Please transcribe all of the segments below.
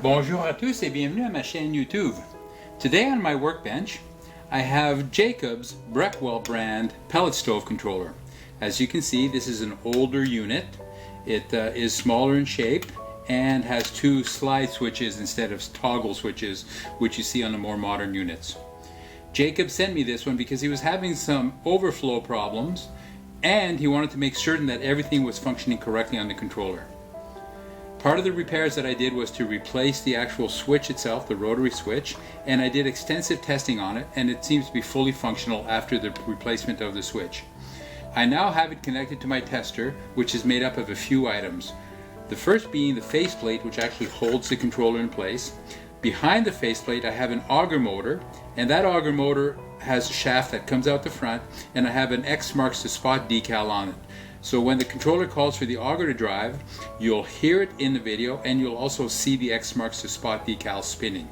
Bonjour à tous et bienvenue à ma chaîne YouTube. Today on my workbench I have Jacob's Breckwell brand pellet stove controller. As you can see, this is an older unit. It is smaller in shape and has two slide switches instead of toggle switches, which you see on the more modern units. Jacob sent me this one because he was having some overflow problems and he wanted to make certain that everything was functioning correctly on the controller. Part of the repairs that I did was to replace the actual switch itself, the rotary switch, and I did extensive testing on it, and it seems to be fully functional after the replacement of the switch. I now have it connected to my tester, which is made up of a few items. The first being the faceplate, which actually holds the controller in place. Behind the faceplate I have an auger motor, and that auger motor has a shaft that comes out the front, and I have an X marks the spot decal on it. So when the controller calls for the auger to drive, you'll hear it in the video and you'll also see the X marks the spot decal spinning.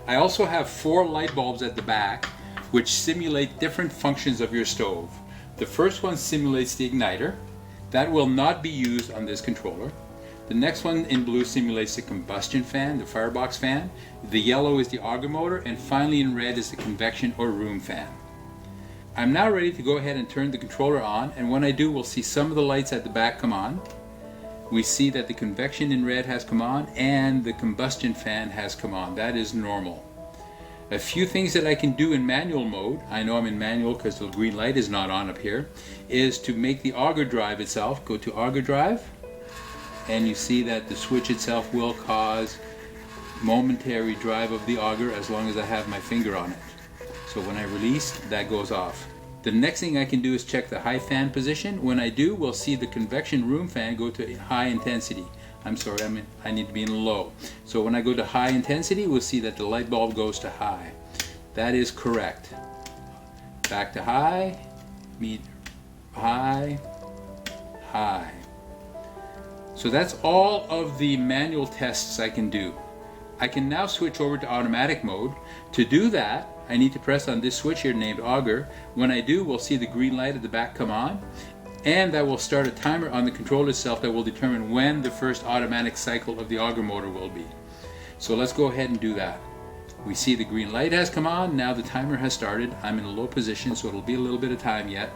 I also have 4 light bulbs at the back which simulate different functions of your stove. The first one simulates the igniter. That will not be used on this controller. The next one in blue simulates the combustion fan, the firebox fan. The yellow is the auger motor, and finally in red is the convection or room fan. I'm now ready to go ahead and turn the controller on, and when I do, we'll see some of the lights at the back come on. We see that the convection in red has come on and the combustion fan has come on. That is normal. A few things that I can do in manual mode, I know I'm in manual because the green light is not on up here, is to make the auger drive itself. Go to auger drive, and you see that the switch itself will cause momentary drive of the auger as long as I have my finger on it. So when I release, that goes off. The next thing I can do is check the high fan position. When I do, we'll see the convection room fan go to high intensity. I'm sorry, I need to be in low. So when I go to high intensity, we'll see that the light bulb goes to high. That is correct. Back to high, high, high. So that's all of the manual tests I can do. I can now switch over to automatic mode. To do that, I need to press on this switch here named auger. When I do, we'll see the green light at the back come on, and that will start a timer on the controller itself that will determine when the first automatic cycle of the auger motor will be. So let's go ahead and do that. We see the green light has come on. Now the timer has started. I'm in a low position, so it'll be a little bit of time yet.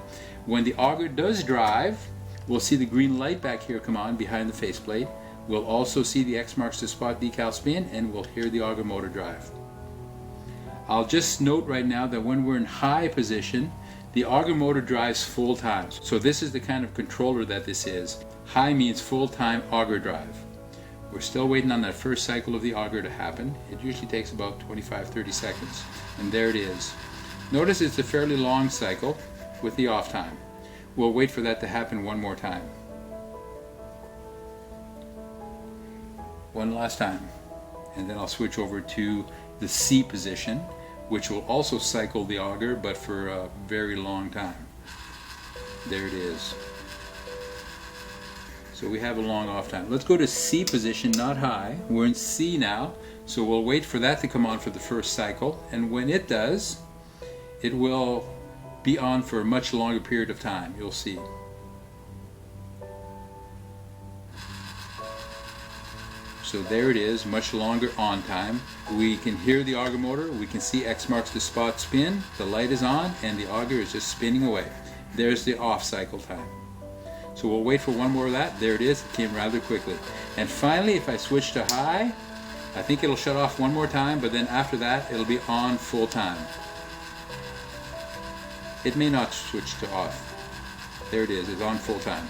When the auger does drive, we'll see the green light back here come on behind the faceplate. We'll also see the X marks the spot decal spin, and we'll hear the auger motor drive. I'll just note right now that when we're in high position, the auger motor drives full time. So this is the kind of controller that this is. High means full-time auger drive. We're still waiting on that first cycle of the auger to happen. It usually takes about 25-30 seconds. And there it is. Notice it's a fairly long cycle with the off time. We'll wait for that to happen one more time. One last time. And then I'll switch over to the C position, which will also cycle the auger, but for a very long time. There it is. So we have a long off time. Let's go to C position, not high. We're in C now, so we'll wait for that to come on for the first cycle, and when it does, it will be on for a much longer period of time. You'll see. So there it is, much longer on time. We can hear the auger motor, we can see X marks the spot spin, the light is on, and the auger is just spinning away. There's the off cycle time. So we'll wait for one more of that. There it is, it came rather quickly. And finally, if I switch to high, I think it'll shut off one more time, but then after that, it'll be on full time. It may not switch to off. There it is, it's on full time.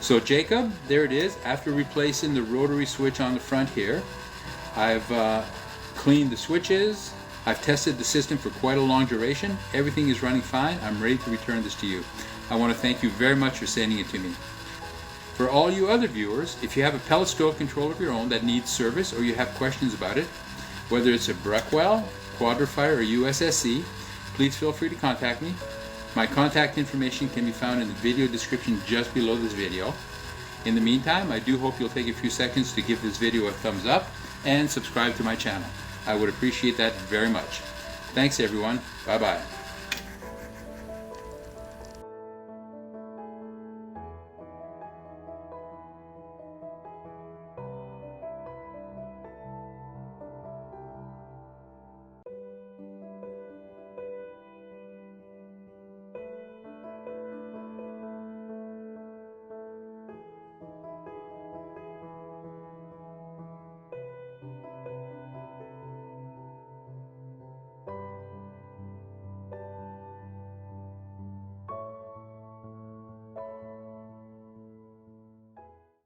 So Jacob, there it is. After replacing the rotary switch on the front here, I've cleaned the switches. I've tested the system for quite a long duration. Everything is running fine. I'm ready to return this to you. I want to thank you very much for sending it to me. For all you other viewers, if you have a pellet stove controller of your own that needs service or you have questions about it, whether it's a Breckwell, Quadrifire, or USSC, please feel free to contact me. My contact information can be found in the video description just below this video. In the meantime, I do hope you'll take a few seconds to give this video a thumbs up and subscribe to my channel. I would appreciate that very much. Thanks everyone. Bye bye.